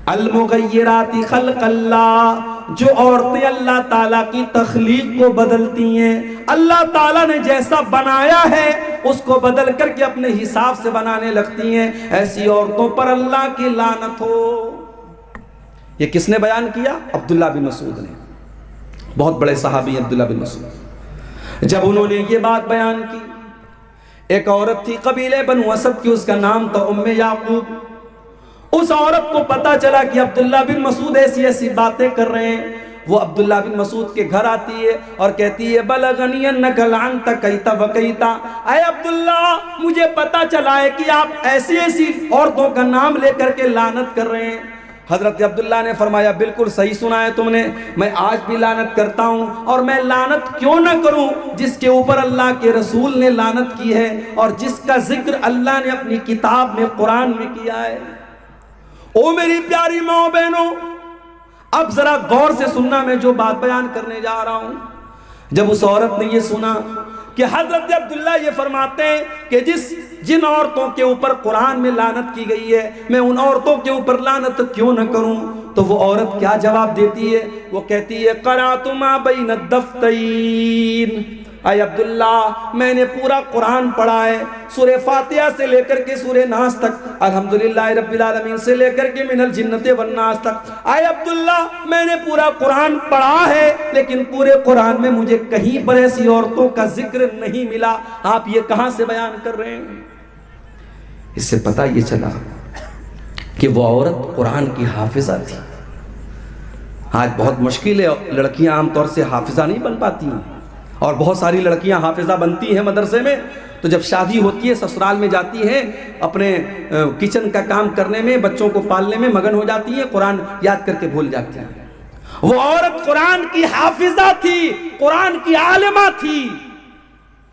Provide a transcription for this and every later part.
المغیرات خلق اللہ، جو عورتیں اللہ تعالیٰ کی تخلیق کو بدلتی ہیں، اللہ تعالیٰ نے جیسا بنایا ہے اس کو بدل کر کے اپنے حساب سے بنانے لگتی ہیں، ایسی عورتوں پر اللہ کی لعنت ہو۔ یہ کس نے بیان کیا؟ عبداللہ بن مسعود نے، بہت بڑے صحابی عبداللہ بن مسعود۔ جب انہوں نے یہ بات بیان کی، ایک عورت تھی قبیلے بنو اسد کی، اس کا نام تھا ام یعقوب۔ اس عورت کو پتا چلا کہ عبداللہ بن مسعود ایسی ایسی باتیں کر رہے ہیں، وہ عبداللہ بن مسعود کے گھر آتی ہے اور کہتی ہے بلغنی انک لعنت کیتا وکیتا، اے عبداللہ مجھے پتا چلا ہے کہ آپ ایسی ایسی عورتوں کا نام لے کر کے لعنت کر رہے ہیں۔ حضرت عبداللہ نے فرمایا بالکل صحیح سنا ہے تم نے، میں آج بھی لعنت کرتا ہوں، اور میں لعنت کیوں نہ کروں جس کے اوپر اللہ کے رسول نے لعنت کی ہے اور جس کا ذکر اللہ نے اپنی کتاب میں قرآن میں کیا ہے۔ او میری پیاری ماں بہنوں، اب ذرا غور سے سننا، میں جو بات بیان کرنے جا رہا ہوں۔ جب اس عورت نے یہ سنا کہ حضرت عبداللہ یہ فرماتے ہیں کہ جن عورتوں کے اوپر قرآن میں لعنت کی گئی ہے میں ان عورتوں کے اوپر لعنت کیوں نہ کروں، تو وہ عورت کیا جواب دیتی ہے؟ وہ کہتی ہے قرأت ما بین الدفتین، اے عبداللہ میں نے پورا قرآن پڑھا ہے، سورہ فاتحہ سے لے کر کے سورہ ناس تک، الحمدللہ رب العالمین سے لے کر کے من الجنت والناس تک۔ اے عبداللہ میں نے پورا قرآن پڑھا ہے، لیکن پورے قرآن میں مجھے کہیں پر ایسی عورتوں کا ذکر نہیں ملا، آپ یہ کہاں سے بیان کر رہے ہیں؟ اس سے پتہ یہ چلا کہ وہ عورت قرآن کی حافظہ تھی۔ آج بہت مشکل ہے، لڑکیاں عام طور سے حافظہ نہیں بن پاتی ہیں، اور بہت ساری لڑکیاں حافظہ بنتی ہیں مدرسے میں، تو جب شادی ہوتی ہے سسرال میں جاتی ہیں، اپنے کچن کا کام کرنے میں، بچوں کو پالنے میں مگن ہو جاتی ہیں، قرآن یاد کر کے بھول جاتی ہیں۔ وہ عورت قرآن کی حافظہ تھی، قرآن کی عالمہ تھی۔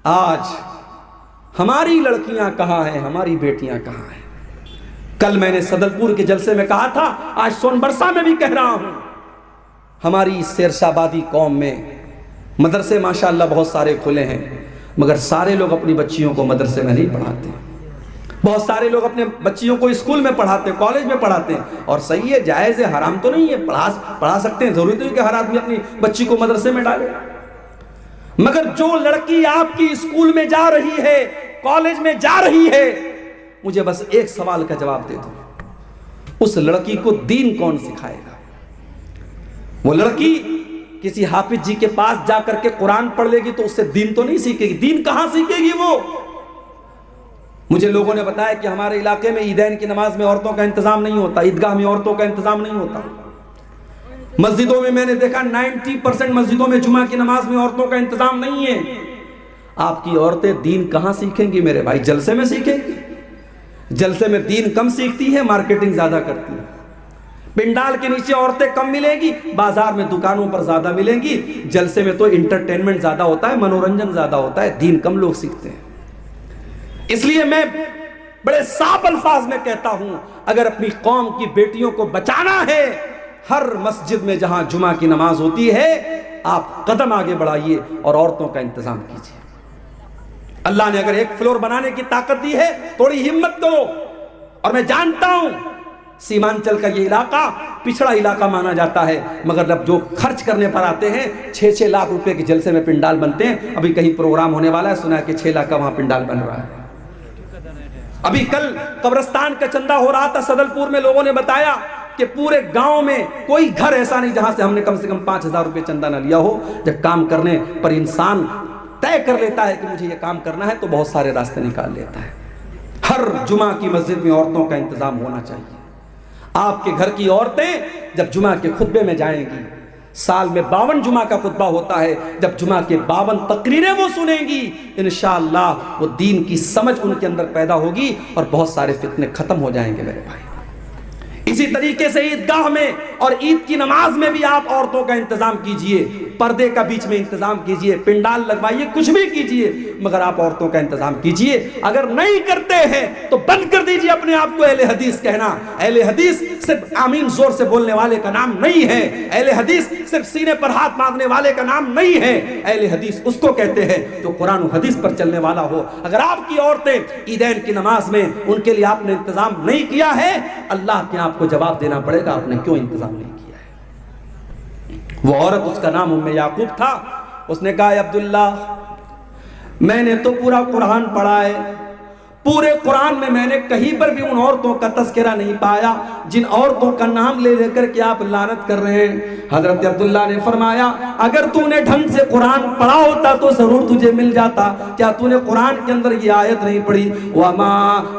آج ہماری لڑکیاں کہاں ہیں، ہماری بیٹیاں کہاں ہیں؟ کل میں نے صدلپور کے جلسے میں کہا تھا، آج سون برسا میں بھی کہہ رہا ہوں، ہماری سیرشابادی قوم میں مدرسے ماشاءاللہ بہت سارے کھلے ہیں، مگر سارے لوگ اپنی بچیوں کو مدرسے میں نہیں پڑھاتے۔ بہت سارے لوگ اپنے بچیوں کو اسکول میں پڑھاتے ہیں، کالج میں پڑھاتے ہیں، اور صحیح ہے، جائز ہے، حرام تو نہیں ہے، پڑھا سکتے ہیں، ضروری نہیں کہ ہر آدمی اپنی بچی کو مدرسے میں ڈالے۔ مگر جو لڑکی آپ کی اسکول میں جا رہی ہے، کالج میں جا رہی ہے، مجھے بس ایک سوال کا جواب دے دو، اس لڑکی کو دین کون سکھائے گا؟ وہ لڑکی کسی حافظ جی کے پاس جا کر کے قرآن پڑھ لے گی تو اس سے دین تو نہیں سیکھے گی، دین کہاں سیکھے گی وہ؟ مجھے لوگوں نے بتایا کہ ہمارے علاقے میں عیدین کی نماز میں عورتوں کا انتظام نہیں ہوتا، عیدگاہ میں عورتوں کا انتظام نہیں ہوتا۔ مسجدوں میں نے دیکھا 90% مسجدوں میں جمعہ کی نماز میں عورتوں کا انتظام نہیں ہے۔ آپ کی عورتیں دین کہاں سیکھیں گی میرے بھائی؟ جلسے میں سیکھیں گی؟ جلسے میں دین کم سیکھتی ہے، مارکیٹنگ زیادہ کرتی ہے۔ پنڈال کے نیچے عورتیں کم ملیں گی، بازار میں دکانوں پر زیادہ ملیں گی۔ جلسے میں تو انٹرٹینمنٹ زیادہ ہوتا ہے، منورنجن زیادہ ہوتا ہے، دین کم لوگ سیکھتے ہیں۔ اس لیے میں بڑے صاف الفاظ میں کہتا ہوں، اگر اپنی قوم کی بیٹیوں کو بچانا ہے، ہر مسجد میں جہاں جمعہ کی نماز ہوتی ہے آپ قدم آگے بڑھائیے اور عورتوں کا انتظام کیجیے۔ اللہ نے اگر ایک فلور بنانے کی طاقت دی ہے، تھوڑی ہمت کرو۔ اور میں جانتا ہوں سیمانچل کا یہ علاقہ پچھڑا علاقہ مانا جاتا ہے، مگر جب جو خرچ کرنے پر آتے ہیں 6-6 لاکھ روپے کے جلسے میں پنڈال بنتے ہیں۔ ابھی کہیں پروگرام ہونے والا ہے، سنا ہے کہ 6 لاکھ کا وہاں پنڈال بن رہا ہے۔ ابھی کل قبرستان کا چندہ ہو رہا تھا صدلپور میں، لوگوں نے بتایا کہ پورے گاؤں میں کوئی گھر ایسا نہیں جہاں سے ہم نے کم سے کم 5,000 روپے چندہ نہ لیا ہو۔ جب کام کرنے پر انسان طے کر لیتا ہے کہ مجھے یہ کام کرنا ہے تو بہت سارے راستے نکال لیتا ہے۔ ہر جمعہ کی مسجد میں عورتوں کا انتظام ہونا چاہیے۔ آپ کے گھر کی عورتیں جب جمعہ کے خطبے میں جائیں گی، سال میں 52 جمعہ کا خطبہ ہوتا ہے، جب جمعہ کے 52 تقریریں وہ سنیں گی، انشاءاللہ وہ دین کی سمجھ ان کے اندر پیدا ہوگی اور بہت سارے فتنے ختم ہو جائیں گے میرے بھائی۔ اسی طریقے سے عیدگاہ میں اور عید کی نماز میں بھی آپ عورتوں کا انتظام کیجئے۔ پردے کا بیچ میں انتظام کیجئے، پنڈال لگوائیے، کچھ بھی کیجئے، مگر آپ عورتوں کا انتظام کیجئے۔ اگر نہیں کرتے ہیں تو بند کر دیجئے اپنے آپ کو اہل حدیث کہنا۔ اہل حدیث صرف آمین زور سے بولنے والے کا نام نہیں ہے، اہل حدیث صرف سینے پر ہاتھ مارنے والے کا نام نہیں ہے، اہل حدیث اس کو کہتے ہیں جو قرآن و حدیث پر چلنے والا ہو۔ اگر آپ کی عورتیں عیدین کی نماز میں ان کے لیے آپ نے انتظام نہیں کیا ہے، اللہ کے آپ کو جواب دینا پڑے گا آپ نے کیوں انتظام نہیں کیا ہے۔ وہ عورت، اس کا نام ام یعقوب تھا، اس نے کہا عبداللہ میں نے تو پورا قرآن پڑھا ہے، پورے قرآن میں نے کہیں پر بھی ان عورتوں کا تذکرہ نہیں پایا جن عورتوں کا نام لے لے کر کے آپ لعنت کر رہے ہیں۔ حضرت عبداللہ نے فرمایا اگر تو نے ڈھنگ سے قرآن پڑھا ہوتا تو ضرور تجھے مل جاتا۔ کیا تو نے قرآن کے اندر یہ آیت نہیں پڑھی وَمَا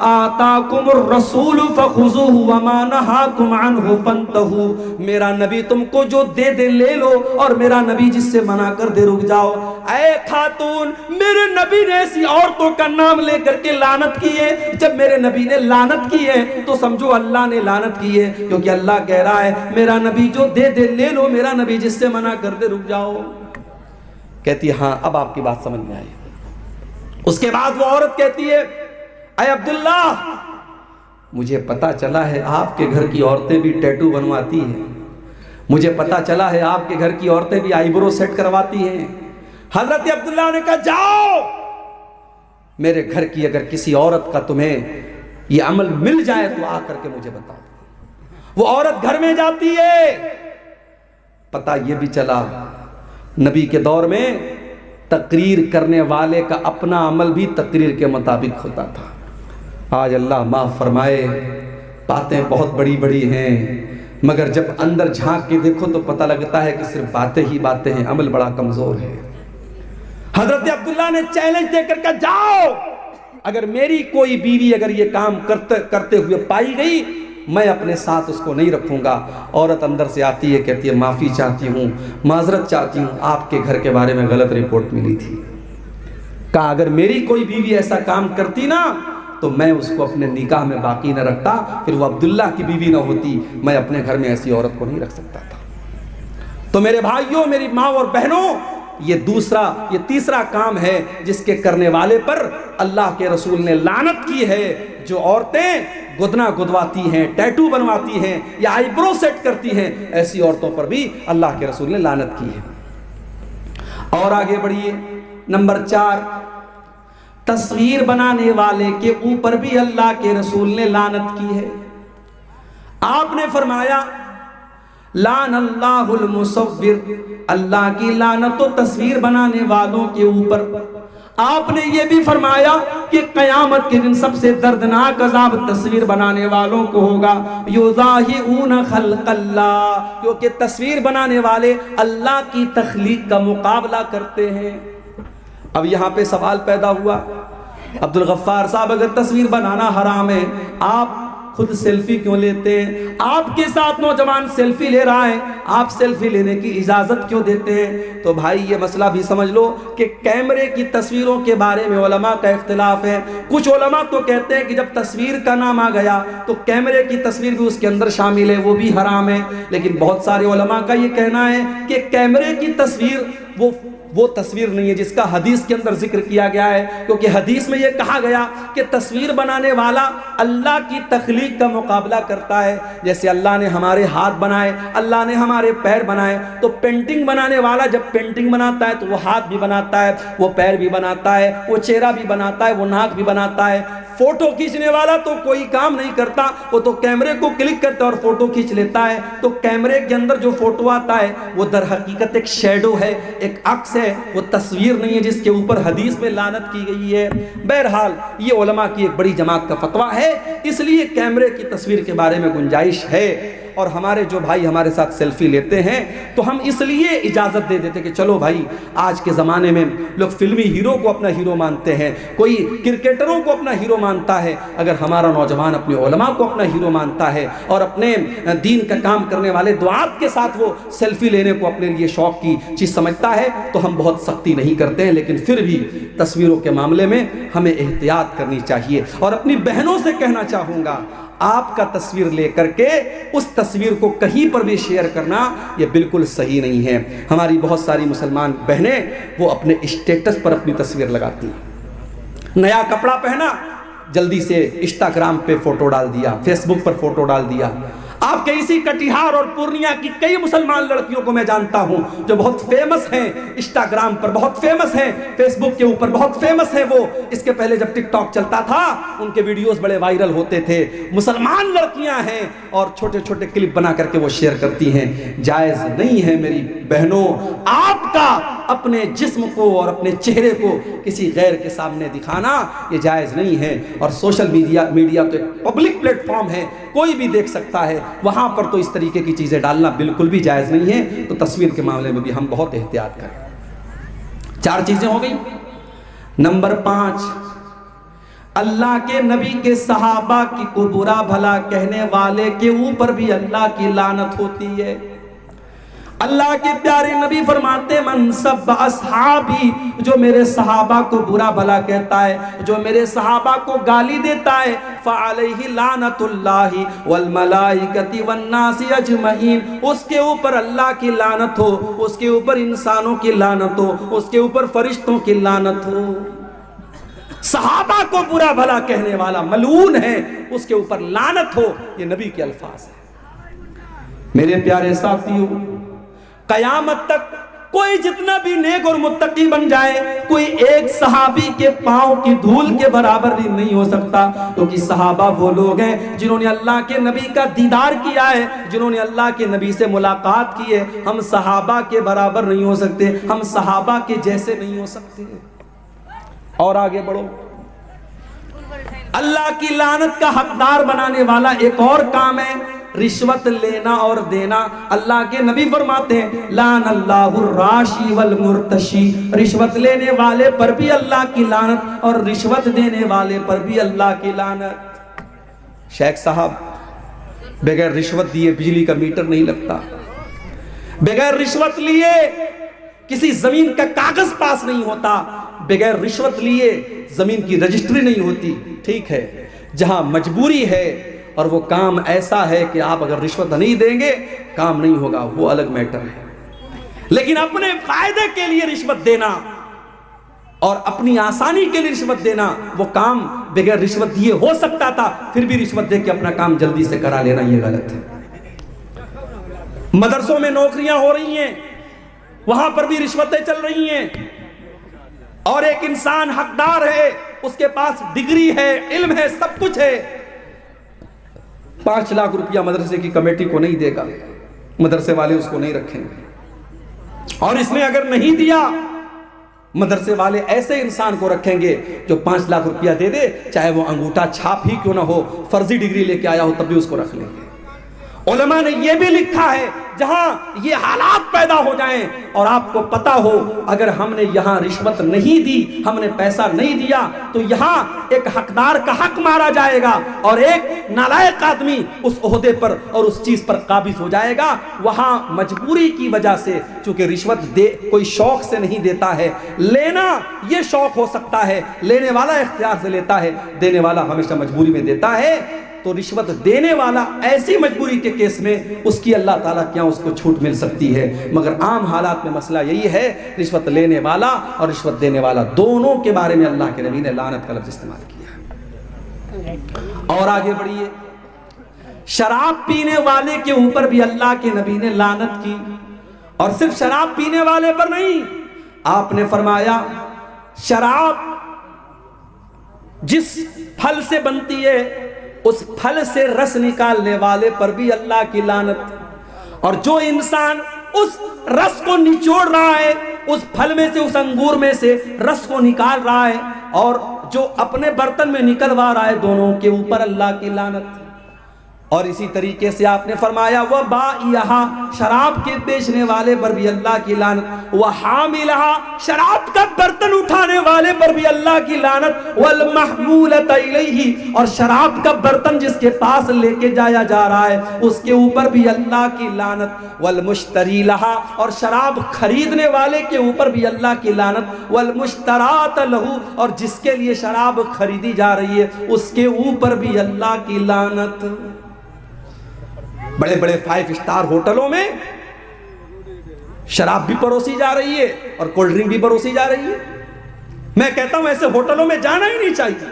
آتَاكُمُ الرَّسُولُ فَخُذُوهُ وَمَا نَهَاكُمْ عَنْهُ فَانْتَهُوا، میرا نبی تم کو جو دے دے لے لو اور میرا نبی جس سے منع کر دے رک جاؤ۔ اے خاتون، میرے نبی نے ایسی عورتوں کا نام لے کر کے لعنت کی ہے، جب میرے نبی نے لعنت کی ہے تو سمجھو اللہ نے لعنت کی ہے، کیونکہ اللہ کہہ رہا ہے میرا نبی جو دے دے لے لو، میرا نبی جس سے منع کر دے رک جاؤ۔ کہتی ہے ہاں اب آپ کی بات سمجھ میں آئی۔ اس کے بعد وہ عورت کہتی ہے اے عبداللہ مجھے پتا چلا ہے آپ کے گھر کی عورتیں بھی ٹیٹو بنواتی ہیں، مجھے پتا چلا ہے آپ کے گھر کی عورتیں بھی آئی برو سیٹ کرواتی ہیں۔ حضرت عبداللہ نے کہا جاؤ میرے گھر کی اگر کسی عورت کا تمہیں یہ عمل مل جائے تو آ کر کے مجھے بتاؤ۔ وہ عورت گھر میں جاتی ہے، پتہ یہ بھی چلا نبی کے دور میں تقریر کرنے والے کا اپنا عمل بھی تقریر کے مطابق ہوتا تھا۔ آج اللہ معاف فرمائے باتیں بہت بڑی بڑی ہیں، مگر جب اندر جھانک کے دیکھو تو پتہ لگتا ہے کہ صرف باتیں ہی باتیں ہیں، عمل بڑا کمزور ہے۔ حضرت عبداللہ نے چیلنج دے کر کہا جاؤ اگر میری کوئی بیوی اگر یہ کام کرتے ہوئے پائی گئی میں اپنے ساتھ اس کو نہیں رکھوں گا۔ عورت اندر سے آتی ہے، کہتی ہے معافی چاہتی ہوں، معذرت چاہتی ہوں، آپ کے گھر کے بارے میں غلط رپورٹ ملی تھی۔ کہا اگر میری کوئی بیوی ایسا کام کرتی نا تو میں اس کو اپنے نکاح میں باقی نہ رکھتا، پھر وہ عبداللہ کی بیوی نہ ہوتی، میں اپنے گھر میں ایسی عورت کو نہیں رکھ سکتا تھا۔ تو میرے بھائیوں، میری ماں اور بہنوں، یہ تیسرا کام ہے جس کے کرنے والے پر اللہ کے رسول نے لعنت کی ہے۔ جو عورتیں گدنا گدواتی ہیں، ٹیٹو بنواتی ہیں یا آئی برو سیٹ کرتی ہیں، ایسی عورتوں پر بھی اللہ کے رسول نے لعنت کی ہے۔ اور آگے بڑھیے، نمبر 4، تصویر بنانے والے کے اوپر بھی اللہ کے رسول نے لعنت کی ہے۔ آپ نے فرمایا لعن اللہ المصور، اللہ کی لعنت و تصویر بنانے والوں کے اوپر۔ آپ نے یہ بھی فرمایا کہ قیامت کے دن سب سے دردناک عذاب تصویر بنانے والوں کو ہوگا، یضاہئون خلق اللہ، کیونکہ تصویر بنانے والے اللہ کی تخلیق کا مقابلہ کرتے ہیں۔ اب یہاں پہ سوال پیدا ہوا عبدالغفار صاحب اگر تصویر بنانا حرام ہے، آپ خود سیلفی کیوں لیتے ہیں؟ آپ کے ساتھ نوجوان سیلفی لے رہا ہے، آپ سیلفی لینے کی اجازت کیوں دیتے ہیں؟ تو بھائی یہ مسئلہ بھی سمجھ لو کہ کیمرے کی تصویروں کے بارے میں علماء کا اختلاف ہے۔ کچھ علماء تو کہتے ہیں کہ جب تصویر کا نام آ گیا تو کیمرے کی تصویر بھی اس کے اندر شامل ہے، وہ بھی حرام ہے۔ لیکن بہت سارے علماء کا یہ کہنا ہے کہ کیمرے کی تصویر وہ تصویر نہیں ہے جس کا حدیث کے اندر ذکر کیا گیا ہے، کیونکہ حدیث میں یہ کہا گیا کہ تصویر بنانے والا اللہ کی تخلیق کا مقابلہ کرتا ہے۔ جیسے اللہ نے ہمارے ہاتھ بنائے، اللہ نے ہمارے پیر بنائے، تو پینٹنگ بنانے والا جب پینٹنگ بناتا ہے تو وہ ہاتھ بھی بناتا ہے، وہ پیر بھی بناتا ہے، وہ چہرہ بھی بناتا ہے، وہ ناک بھی بناتا ہے۔ فوٹو کھینچنے والا تو کوئی کام نہیں کرتا، وہ تو کیمرے کو کلک کرتا ہے اور فوٹو کھینچ لیتا ہے۔ تو کیمرے کے اندر جو فوٹو آتا ہے وہ در حقیقت ایک شیڈو ہے، ایک عکس ہے، وہ تصویر نہیں ہے جس کے اوپر حدیث میں لعنت کی گئی ہے۔ بہرحال یہ علماء کی ایک بڑی جماعت کا فتویٰ ہے، اس لیے کیمرے کی تصویر کے بارے میں گنجائش ہے۔ اور ہمارے جو بھائی ہمارے ساتھ سیلفی لیتے ہیں تو ہم اس لیے اجازت دے دیتے کہ چلو بھائی آج کے زمانے میں لوگ فلمی ہیرو کو اپنا ہیرو مانتے ہیں، کوئی کرکٹروں کو اپنا ہیرو مانتا ہے، اگر ہمارا نوجوان اپنے علماء کو اپنا ہیرو مانتا ہے اور اپنے دین کا کام کرنے والے دعات کے ساتھ وہ سیلفی لینے کو اپنے لیے شوق کی چیز سمجھتا ہے تو ہم بہت سختی نہیں کرتے ہیں، لیکن پھر بھی تصویروں کے معاملے میں ہمیں احتیاط کرنی چاہیے۔ اور اپنی بہنوں سے کہنا چاہوں گا آپ کا تصویر لے کر کے اس تصویر کو کہیں پر بھی شیئر کرنا یہ بالکل صحیح نہیں ہے۔ ہماری بہت ساری مسلمان بہنیں وہ اپنے اسٹیٹس پر اپنی تصویر لگاتی ہیں، نیا کپڑا پہنا جلدی سے انسٹاگرام پہ فوٹو ڈال دیا، فیس بک پر فوٹو ڈال دیا۔ آپ کے اسی کٹیہار اور پورنیہ کی کئی مسلمان لڑکیوں کو میں جانتا ہوں جو بہت فیمس ہیں، انسٹاگرام پر بہت فیمس ہیں، فیس بک کے اوپر بہت فیمس ہیں۔ وہ اس کے پہلے جب ٹک ٹاک چلتا تھا ان کے ویڈیوز بڑے وائرل ہوتے تھے، مسلمان لڑکیاں ہیں اور چھوٹے چھوٹے کلپ بنا کر کے وہ شیئر کرتی ہیں۔ جائز نہیں ہے میری بہنوں آپ کا اپنے جسم کو اور اپنے چہرے کو کسی غیر کے سامنے دکھانا، یہ جائز نہیں ہے۔ اور سوشل میڈیا تو ایک پبلک پلیٹ فارم ہے، کوئی بھی دیکھ سکتا ہے، وہاں پر تو اس طریقے کی چیزیں ڈالنا بالکل بھی جائز نہیں ہے۔ تو تصویر کے معاملے میں بھی ہم بہت احتیاط کریں۔ 4 چیزیں ہو گئی۔ نمبر 5، اللہ کے نبی کے صحابہ کی کو برا بھلا کہنے والے کے اوپر بھی اللہ کی لعنت ہوتی ہے۔ اللہ کے پیارے نبی فرماتے من سب اصحابی، جو میرے صحابہ کو برا بھلا کہتا ہے، جو میرے صحابہ کو گالی دیتا ہے، فعلیہ لعنت اللہ والملائکۃ والناس اجمعین، اس کے اوپر اللہ کی لعنت ہو، اس کے اوپر انسانوں کی لعنت ہو، اس کے اوپر فرشتوں کی لعنت ہو۔ صحابہ کو برا بھلا کہنے والا ملعون ہے، اس کے اوپر لعنت ہو، یہ نبی کے الفاظ ہیں۔ میرے پیارے ساتھیوں، قیامت تک کوئی جتنا بھی نیک اور متقی بن جائے، کوئی ایک صحابی کے پاؤں کی دھول کے برابر بھی نہیں ہو سکتا، کیونکہ صحابہ وہ لوگ ہیں جنہوں نے اللہ کے نبی کا دیدار کیا ہے، جنہوں نے اللہ کے نبی سے ملاقات کی ہے۔ ہم صحابہ کے برابر نہیں ہو سکتے، ہم صحابہ کے جیسے نہیں ہو سکتے۔ اور آگے بڑھو، اللہ کی لعنت کا حقدار بنانے والا ایک اور کام ہے رشوت لینا اور دینا۔ اللہ کے نبی فرماتے ہیں لعن اللہ الراشی والمرتشی، رشوت لینے والے پر بھی اللہ کی لعنت اور رشوت دینے والے پر بھی اللہ کی لعنت۔ شیخ صاحب، بغیر رشوت دیے بجلی کا میٹر نہیں لگتا، بغیر رشوت لیے کسی زمین کا کاغذ پاس نہیں ہوتا، بغیر رشوت لیے زمین کی رجسٹری نہیں ہوتی۔ ٹھیک ہے، جہاں مجبوری ہے اور وہ کام ایسا ہے کہ آپ اگر رشوت نہیں دیں گے کام نہیں ہوگا، وہ الگ میٹر ہے۔ لیکن اپنے فائدے کے لیے رشوت دینا اور اپنی آسانی کے لیے رشوت دینا، وہ کام بغیر رشوت دیے ہو سکتا تھا، پھر بھی رشوت دے کے اپنا کام جلدی سے کرا لینا یہ غلط ہے۔ مدرسوں میں نوکریاں ہو رہی ہیں، وہاں پر بھی رشوتیں چل رہی ہیں، اور ایک انسان حقدار ہے، اس کے پاس ڈگری ہے، علم ہے، سب کچھ ہے، 5 لاکھ روپیہ مدرسے کی کمیٹی کو نہیں دے گا، مدرسے والے اس کو نہیں رکھیں گے، اور اس نے اگر نہیں دیا مدرسے والے ایسے انسان کو رکھیں گے جو 5 لاکھ روپیہ دے دے، چاہے وہ انگوٹھا چھاپ ہی کیوں نہ ہو، فرضی ڈگری لے کے آیا ہو، تب بھی اس کو رکھ لیں گے۔ علماء نے یہ بھی لکھا ہے جہاں یہ حالات پیدا ہو جائیں اور آپ کو پتا ہو اگر ہم نے یہاں رشوت نہیں دی، ہم نے پیسہ نہیں دیا، تو یہاں ایک حقدار کا حق مارا جائے گا اور ایک نالائق آدمی اس عہدے پر اور اس چیز پر قابض ہو جائے گا۔ وہاں مجبوری کی وجہ سے، چونکہ رشوت دے کوئی شوق سے نہیں دیتا ہے، لینا یہ شوق ہو سکتا ہے، لینے والا اختیار سے لیتا ہے، دینے والا ہمیشہ مجبوری میں دیتا ہے، تو رشوت دینے والا ایسی مجبوری کے کیس میں اس کی اللہ تعالیٰ کیا اس کو چھوٹ مل سکتی ہے۔ مگر عام حالات میں مسئلہ یہی ہے، رشوت لینے والا اور رشوت دینے والا دونوں کے بارے میں اللہ کے نبی نے لعنت کا لفظ استعمال کیا۔ اور آگے بڑھیے، شراب پینے والے کے اوپر بھی اللہ کے نبی نے لعنت کی، اور صرف شراب پینے والے پر نہیں، آپ نے فرمایا شراب جس پھل سے بنتی ہے اس پھل سے رس نکالنے والے پر بھی اللہ کی لعنت، اور جو انسان اس رس کو نچوڑ رہا ہے، اس پھل میں سے، اس انگور میں سے رس کو نکال رہا ہے اور جو اپنے برتن میں نکلوا رہا ہے، دونوں کے اوپر اللہ کی لعنت۔ اور اسی طریقے سے آپ نے فرمایا وبائعہا، شراب کے بیچنے والے پر بھی اللہ کی لعنت، وحاملہا، شراب کا برتن اٹھانے والے پر بھی اللہ کی لعنت، والمحمولۃ الیہ، اور شراب کا برتن جس کے پاس لے کے جایا جا رہا ہے اس کے اوپر بھی اللہ کی لعنت، والمشتری لہا، اور شراب خریدنے والے کے اوپر بھی اللہ کی لعنت، والمشترات لہو، اور جس کے لیے شراب خریدی جا رہی ہے اس کے اوپر بھی اللہ کی لعنت۔ بڑے بڑے 5 اسٹار ہوٹلوں میں شراب بھی پروسی جا رہی ہے اور کولڈ ڈرنک بھی پروسی جا رہی ہے۔ میں کہتا ہوں ایسے ہوٹلوں میں جانا ہی نہیں چاہیے۔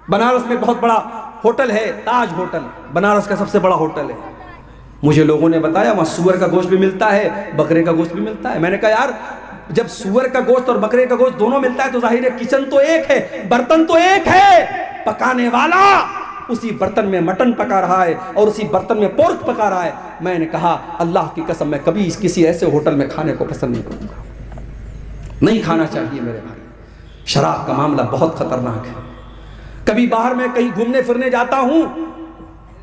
بنارس میں بہت بڑا ہوٹل ہے، تاج ہوٹل، بنارس کا سب سے بڑا ہوٹل ہے۔ مجھے لوگوں نے بتایا وہاں سور کا گوشت بھی ملتا ہے، بکرے کا گوشت بھی ملتا ہے۔ میں نے کہا یار جب سور کا گوشت اور بکرے کا گوشت دونوں ملتا ہے تو ظاہر ہے کچن تو ایک ہے، برتن تو ایک ہے، پکانے والا اسی برتن میں مٹن پکا رہا ہے اور اسی برتن میں پورک پکا رہا ہے۔ میں نے کہا اللہ کی قسم میں کبھی کسی ایسے ہوٹل میں کھانے کو پسند نہیں کروں گا، نہیں کھانا چاہیے میرے بھائی۔ شراب کا معاملہ بہت خطرناک ہے۔ کبھی باہر میں کہیں گھومنے پھرنے جاتا ہوں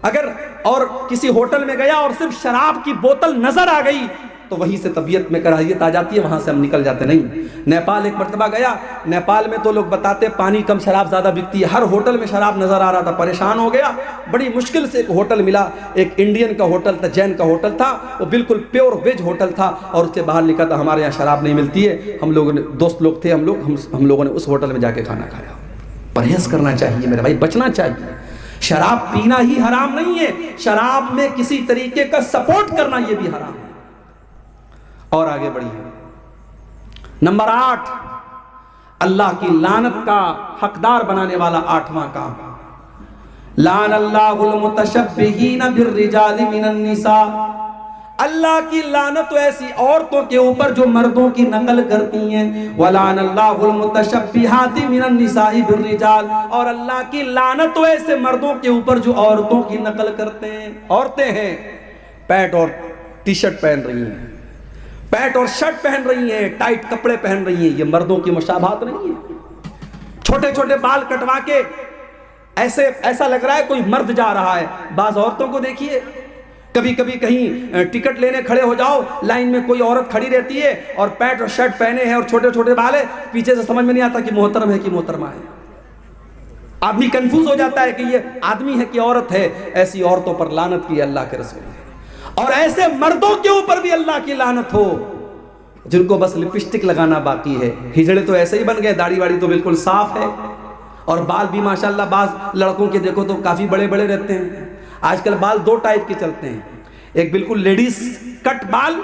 اگر اور کسی ہوٹل میں گیا اور صرف شراب کی بوتل نظر آ گئی تو وہیں سے طبیعت میں کراہیت آ جاتی ہے، وہاں سے ہم نکل جاتے نہیں۔ نیپال ایک مرتبہ گیا، نیپال میں تو لوگ بتاتے پانی کم شراب زیادہ بکتی ہے، ہر ہوٹل میں شراب نظر آ رہا تھا، پریشان ہو گیا۔ بڑی مشکل سے ایک ہوٹل ملا، ایک انڈین کا ہوٹل تھا، جین کا ہوٹل تھا، وہ بالکل پیور ویج ہوٹل تھا اور اس کے باہر لکھا تھا ہمارے یہاں شراب نہیں ملتی ہے۔ ہم لوگوں نے دوست لوگ تھے، ہم لوگوں نے اس ہوٹل میں جا کے کھانا کھایا۔ پرہیز کرنا چاہیے میرے بھائی، بچنا چاہیے۔ شراب پینا ہی حرام نہیں ہے، شراب میں کسی طریقے کا سپورٹ کرنا یہ بھی حرام ہے۔ اور آگے بڑھیے، نمبر 8، اللہ کی لعنت کا حقدار بنانے والا 8واں کام، لعن اللہ المتشبہین بالرجال من النساء، اللہ کی لعنت ایسی عورتوں کے اوپر جو مردوں کی نقل کرتی ہیں، وَلَعَنَ اللَّهُ الْمُتَشَبِّهَاتِ مِنَ النِّسَاءِ بِالرِّجَالِ، اور اللہ کی لعنت ایسے مردوں کے اوپر جو عورتوں کی نقل کرتے ہیں۔ عورتیں ہیں پینٹ اور ٹی شرٹ پہن رہی ہیں، پینٹ اور شرٹ پہن رہی ہیں، ٹائٹ کپڑے پہن رہی ہیں، یہ مردوں کی مشابہت نہیں ہے۔ چھوٹے چھوٹے بال کٹوا کے ایسا لگ رہا ہے کوئی مرد جا رہا ہے۔ بعض عورتوں کو دیکھیے، کبھی کبھی کہیں ٹکٹ لینے کھڑے ہو جاؤ، لائن میں کوئی عورت کھڑی رہتی ہے اور پینٹ اور شرٹ پہنے ہیں اور چھوٹے چھوٹے بال ہے، پیچھے سے سمجھ میں نہیں آتا کہ محترم ہے کہ محترمہ ہے۔ آدمی کنفیوز ہو جاتا ہے کہ یہ آدمی ہے کہ عورت ہے۔ ایسی عورتوں پر لعنت کی اللہ کے رسول نے، اور ایسے مردوں کے اوپر بھی اللہ کی لعنت ہو جن کو بس لپسٹک لگانا باقی ہے۔ ہجڑے تو ایسے ہی بن گئے، داڑھی واڑی تو بالکل صاف ہے، اور بال بھی ماشاءاللہ بعض لڑکوں کے دیکھو تو کافی بڑے بڑے رہتے ہیں۔ آج کل بال 2 ٹائپ کے چلتے ہیں، ایک بالکل لیڈیز کٹ بال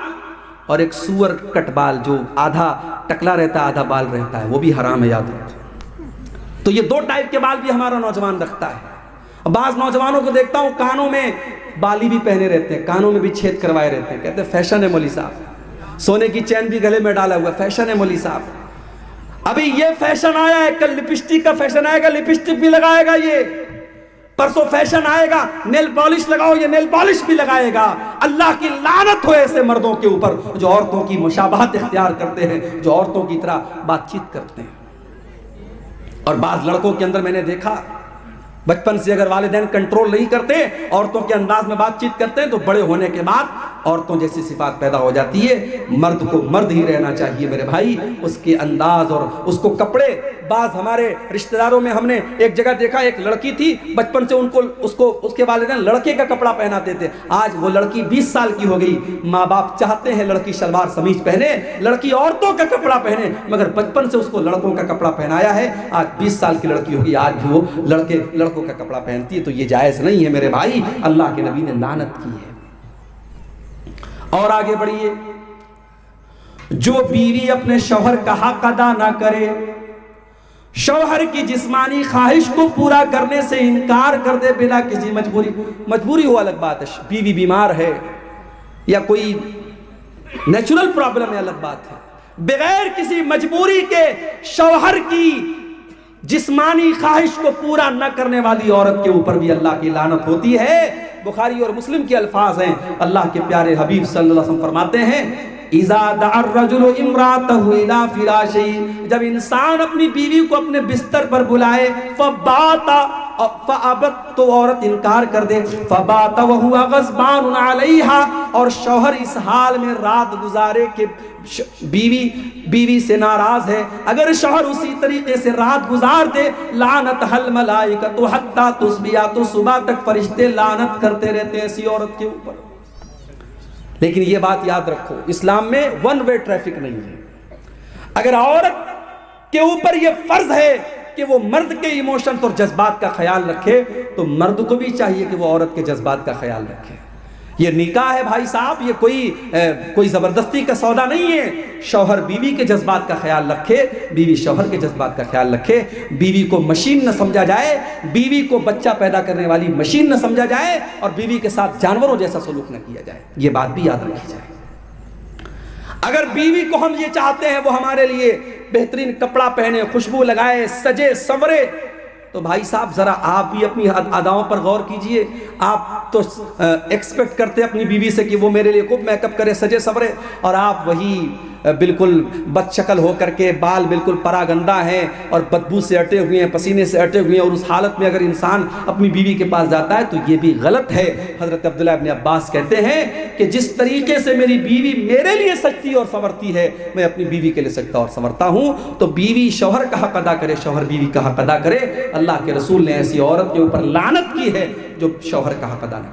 اور ایک سور کٹ بال جو آدھا ٹکلا رہتا ہے آدھا بال رہتا ہے، وہ بھی حرام ہے، یاد رکھو۔ تو یہ 2 ٹائپ کے بال بھی ہمارا نوجوان رکھتا ہے۔ بعض نوجوانوں کو دیکھتا ہوں کانوں میں بالی بھی پہنے رہتے ہیں، کانوں میں بھی چھید کروائے رہتے ہیں، کہتے ہیں فیشن ہے مولوی صاحب، سونے کی چین بھی گلے میں ڈالا ہوا، فیشن ہے مولوی صاحب۔ ابھی یہ فیشن آیا ہے، کل لپسٹک کا فیشن آئے گا، لپسٹک بھی لگائے گا یہ، پرسوں فیشن آئے گا نیل پالش لگاؤ، یہ نیل پالش بھی لگائے گا۔ اللہ کی لعنت ہو ایسے مردوں کے اوپر جو عورتوں کی مشابہت اختیار کرتے ہیں، جو عورتوں کی طرح بات چیت کرتے ہیں۔ اور بعض لڑکوں کے اندر میں نے دیکھا بچپن سے اگر والدین کنٹرول نہیں کرتے، عورتوں کے انداز میں بات چیت کرتے ہیں تو بڑے ہونے کے بعد عورتوں جیسی صفات پیدا ہو جاتی ہے۔ مرد کو مرد ہی رہنا چاہیے میرے بھائی، اس کے انداز اور اس کو کپڑے۔ بعض ہمارے رشتہ داروں میں ہم نے ایک جگہ دیکھا، ایک لڑکی تھی، بچپن سے اس کے والدین لڑکے کا کپڑا پہناتے تھے۔ آج وہ لڑکی 20 سال کی ہو گئی، ماں باپ چاہتے ہیں لڑکی شلوار سمیج پہنے، لڑکی عورتوں کا کپڑا پہنے، مگر بچپن سے اس کو لڑکوں کا کپڑا پہنایا ہے۔ آج 20 سال کی لڑکی ہوگی، آج بھی وہ لڑکوں کا کپڑا پہنتی ہے، تو یہ جائز نہیں ہے میرے بھائی، اللہ کے نبی نے لعنت کی ہے۔ اور آگے بڑھیے، جو بیوی اپنے شوہر کا حق ادا نہ کرے، شوہر کی جسمانی خواہش کو پورا کرنے سے انکار کر دے بلا کسی مجبوری ہو الگ بات ہے، بیوی بیمار ہے یا کوئی نیچرل پرابلم ہے الگ بات ہے، بغیر کسی مجبوری کے شوہر کی جسمانی خواہش کو پورا نہ کرنے والی عورت کے اوپر بھی اللہ کی لعنت ہوتی ہے۔ بخاری اور مسلم کے الفاظ ہیں، اللہ کے پیارے حبیب صلی اللہ علیہ وسلم فرماتے ہیں اذا دعا الرجل امرأته الى فراشه، جب انسان اپنی بیوی کو اپنے بستر پر بلائے، فبات فابت، تو عورت انکار کر دے، فبات وہو غضبان علیہا، اور شوہر اس حال میں رات گزارے کہ بیوی سے ناراض ہے، اگر شوہر اسی طریقے سے رات گزار دے، لعنتھا الملائکۃ حتی تصبح، تو صبح تک فرشتے لعنت کرتے رہتے ہیں ایسی عورت کے اوپر۔ لیکن یہ بات یاد رکھو، اسلام میں ون وے ٹریفک نہیں ہے۔ اگر عورت کے اوپر یہ فرض ہے کہ وہ مرد کے ایموشنز اور جذبات کا خیال رکھے، تو مرد کو بھی چاہیے کہ وہ عورت کے جذبات کا خیال رکھے۔ یہ نکاح ہے بھائی صاحب، یہ کوئی زبردستی کا سودا نہیں ہے۔ شوہر بیوی کے جذبات کا خیال رکھے، بیوی شوہر کے جذبات کا خیال رکھے، بیوی کو مشین نہ سمجھا جائے، بیوی کو بچہ پیدا کرنے والی مشین نہ سمجھا جائے، اور بیوی کے ساتھ جانوروں جیسا سلوک نہ کیا جائے، یہ بات بھی یاد رکھی جائے۔ اگر بیوی کو ہم یہ چاہتے ہیں وہ ہمارے لیے بہترین کپڑا پہنے، خوشبو لگائے، سجے سنورے، تو بھائی صاحب ذرا آپ بھی اپنی اداؤں پر غور کیجئے۔ آپ تو ایکسپیکٹ کرتے اپنی بیوی سے کہ وہ میرے لیے خوب میک اپ کرے، سجے سنورے، اور آپ وہی بالکل بد شکل ہو کر کے، بال بالکل پراگندہ ہیں اور بدبو سے اٹے ہوئے ہیں، پسینے سے اٹے ہوئے ہیں، اور اس حالت میں اگر انسان اپنی بیوی کے پاس جاتا ہے تو یہ بھی غلط ہے۔ حضرت عبداللہ ابن عباس کہتے ہیں کہ جس طریقے سے میری بیوی میرے لیے سجتی اور سنورتی ہے، میں اپنی بیوی کے لیے سجتا اور سنورتا ہوں۔ تو بیوی شوہر کا حق ادا کرے، شوہر بیوی کا حق ادا کرے۔ اللہ کے رسول نے ایسی عورت کے اوپر لعنت کی ہے جو شوہر کا حق ادا نہ کرے۔